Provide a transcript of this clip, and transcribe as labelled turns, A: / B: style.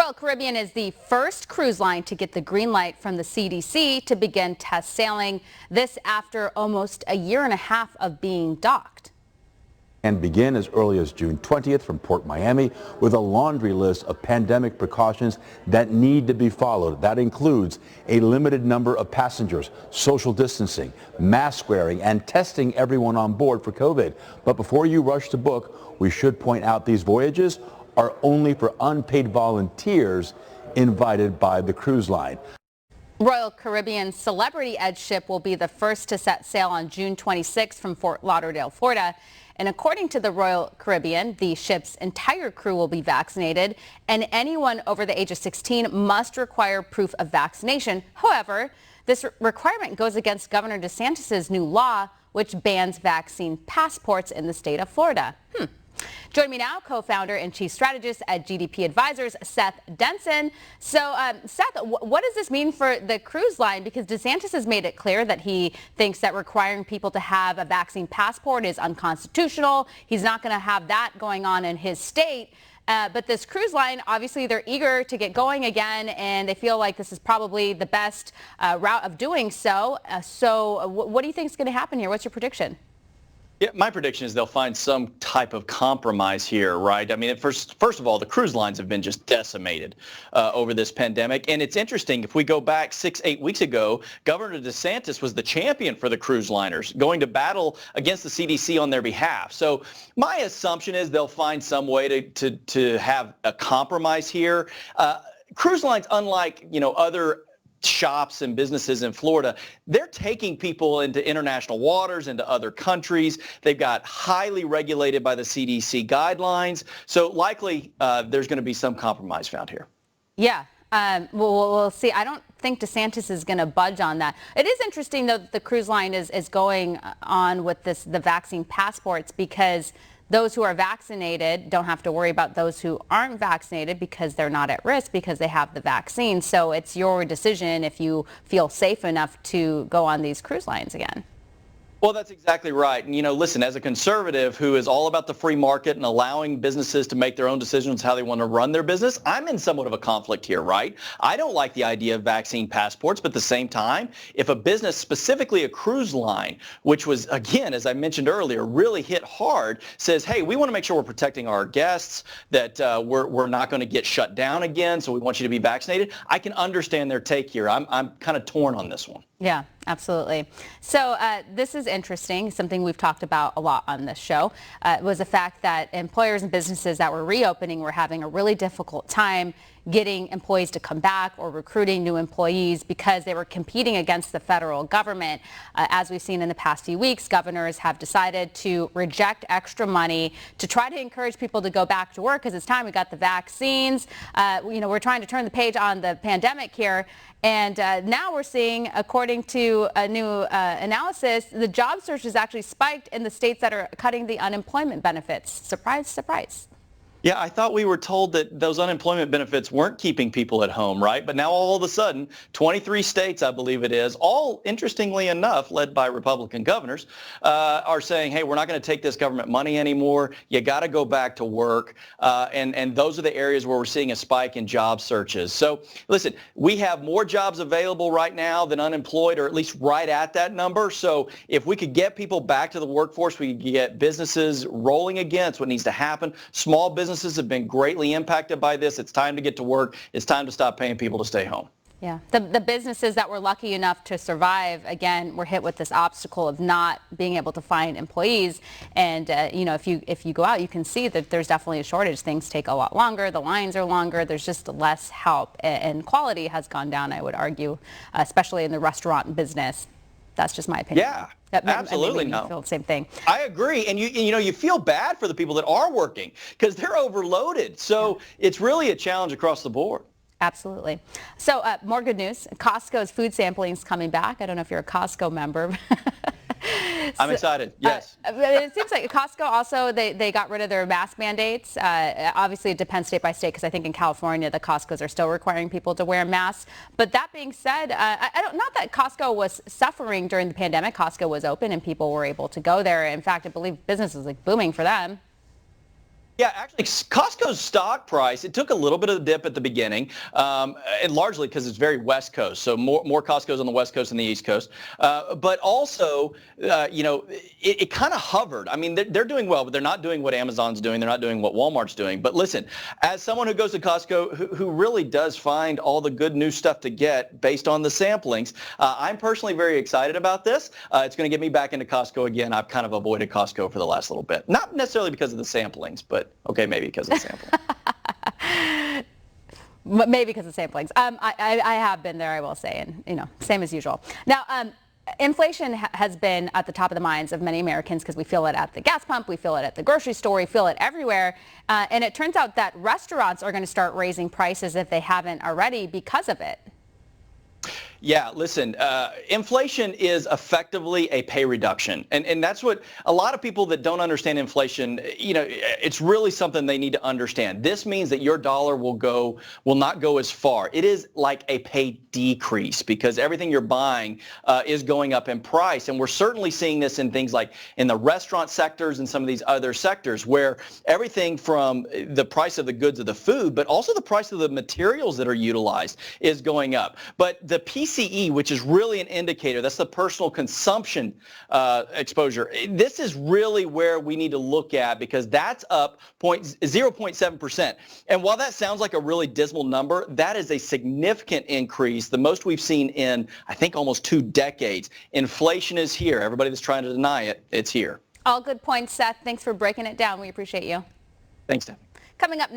A: Royal Caribbean is the first cruise line to get the green light from the CDC to begin test sailing. This after almost a year and a half of being docked.
B: And begin as early as June 20th from Port Miami with a laundry list of pandemic precautions that need to be followed. That includes a limited number of passengers, social distancing, mask wearing, and testing everyone on board for COVID. But before you rush to book, we should point out these voyages are only for unpaid volunteers invited by the cruise line.
A: Royal Caribbean's Celebrity Edge ship will be the first to set sail on June 26 from Fort Lauderdale, Florida. And according to the Royal Caribbean, the ship's entire crew will be vaccinated, and anyone over the age of 16 must require proof of vaccination. However, this requirement goes against Governor DeSantis' new law, which bans vaccine passports in the state of Florida. Join me now, co-founder and chief strategist at GDP Advisors, Seth Denson. So, Seth, what does this mean for the cruise line? Because DeSantis has made it clear that he thinks that requiring people to have a vaccine passport is unconstitutional. He's not going to have that going on in his state. But this cruise line, obviously, they're eager to get going again, and they feel like this is probably the best route of doing so. What do you think is going to happen here? What's your prediction?
C: Yeah, my prediction is they'll find some type of compromise here, right? I mean, first of all, the cruise lines have been just decimated over this pandemic. And it's interesting, if we go back 6-8 weeks ago, Governor DeSantis was the champion for the cruise liners, going to battle against the CDC on their behalf. So my assumption is they'll find some way to have a compromise here. Cruise lines, unlike, other shops and businesses in Florida, they're taking people into international waters, into other countries. They've got highly regulated by the CDC guidelines. So likely there's going to be some compromise found here. Yeah.
A: We'll see. I don't think DeSantis is going to budge on that. It is interesting, though, that the cruise line is going on with the vaccine passports, because those who are vaccinated don't have to worry about those who aren't vaccinated because they're not at risk because they have the vaccine. So it's your decision if you feel safe enough to go on these cruise lines again.
C: Well, that's exactly right. And, listen, as a conservative who is all about the free market and allowing businesses to make their own decisions how they want to run their business, I'm in somewhat of a conflict here, right? I don't like the idea of vaccine passports, but at the same time, if a business, specifically a cruise line, which was, again, as I mentioned earlier, really hit hard, says, hey, we want to make sure we're protecting our guests, that we're not going to get shut down again, so we want you to be vaccinated, I can understand their take here. I'm kind of torn on this one.
A: Yeah, absolutely. So this is interesting. Something we've talked about a lot on this show was the fact that employers and businesses that were reopening were having a really difficult time getting employees to come back or recruiting new employees because they were competing against the federal government. As we've seen in the past few weeks, governors have decided to reject extra money to try to encourage people to go back to work because it's time. We got the vaccines. We're trying to turn the page on the pandemic here. And now we're seeing, according to a new analysis, the job search has actually spiked in the states that are cutting the unemployment benefits. Surprise, surprise.
C: Yeah, I thought we were told that those unemployment benefits weren't keeping people at home, right? But now all of a sudden, 23 states, I believe it is, all interestingly enough, led by Republican governors, are saying, hey, we're not going to take this government money anymore. You got to go back to work. And those are the areas where we're seeing a spike in job searches. So listen, we have more jobs available right now than unemployed, or at least right at that number. So if we could get people back to the workforce, we could get businesses rolling again. It's what needs to happen. Small businesses have been greatly impacted by this. It's time to get to work. It's time to stop paying people to stay home.
A: Yeah, the businesses that were lucky enough to survive, again, were hit with this obstacle of not being able to find employees. And, if you go out, you can see that there's definitely a shortage. Things take a lot longer. The lines are longer. There's just less help. And quality has gone down, I would argue, especially in the restaurant business. That's just my opinion.
C: Yeah, absolutely.
A: No. Feel the same thing.
C: I agree. And you feel bad for the people that are working because they're overloaded. So it's really a challenge across the board.
A: Absolutely. So more good news. Costco's food sampling is coming back. I don't know if you're a Costco member.
C: I'm excited. Yes.
A: It seems like Costco also, they got rid of their mask mandates. Obviously, it depends state by state, because I think in California, the Costcos are still requiring people to wear masks. But that being said, not that Costco was suffering during the pandemic. Costco was open and people were able to go there. In fact, I believe business was booming for them.
C: Yeah, actually, Costco's stock price, it took a little bit of a dip at the beginning, and largely because it's very West Coast. So more Costco's on the West Coast than the East Coast. But also, it kind of hovered. I mean, they're doing well, but they're not doing what Amazon's doing. They're not doing what Walmart's doing. But listen, as someone who goes to Costco, who really does find all the good new stuff to get based on the samplings, I'm personally very excited about this. It's going to get me back into Costco again. I've kind of avoided Costco for the last little bit. Not necessarily because of the samplings, but okay, maybe because of sampling.
A: Maybe because of samplings. I have been there, I will say, and same as usual. Now, inflation has been at the top of the minds of many Americans because we feel it at the gas pump, we feel it at the grocery store, we feel it everywhere. And it turns out that restaurants are going to start raising prices if they haven't already because of it.
C: Yeah, listen, inflation is effectively a pay reduction. And that's what a lot of people that don't understand inflation, it's really something they need to understand. This means that your dollar will not go as far. It is like a pay decrease because everything you're buying is going up in price. And we're certainly seeing this in things like in the restaurant sectors and some of these other sectors where everything from the price of the goods of the food, but also the price of the materials that are utilized is going up. But the PCE, which is really an indicator, that's the personal consumption exposure. This is really where we need to look at because that's up 0.7%. And while that sounds like a really dismal number, that is a significant increase, the most we've seen in, I think, almost 2 decades. Inflation is here. Everybody that's trying to deny it, it's here.
A: All good points, Seth. Thanks for breaking it down. We appreciate you.
C: Thanks, Stephanie.
A: Coming up next.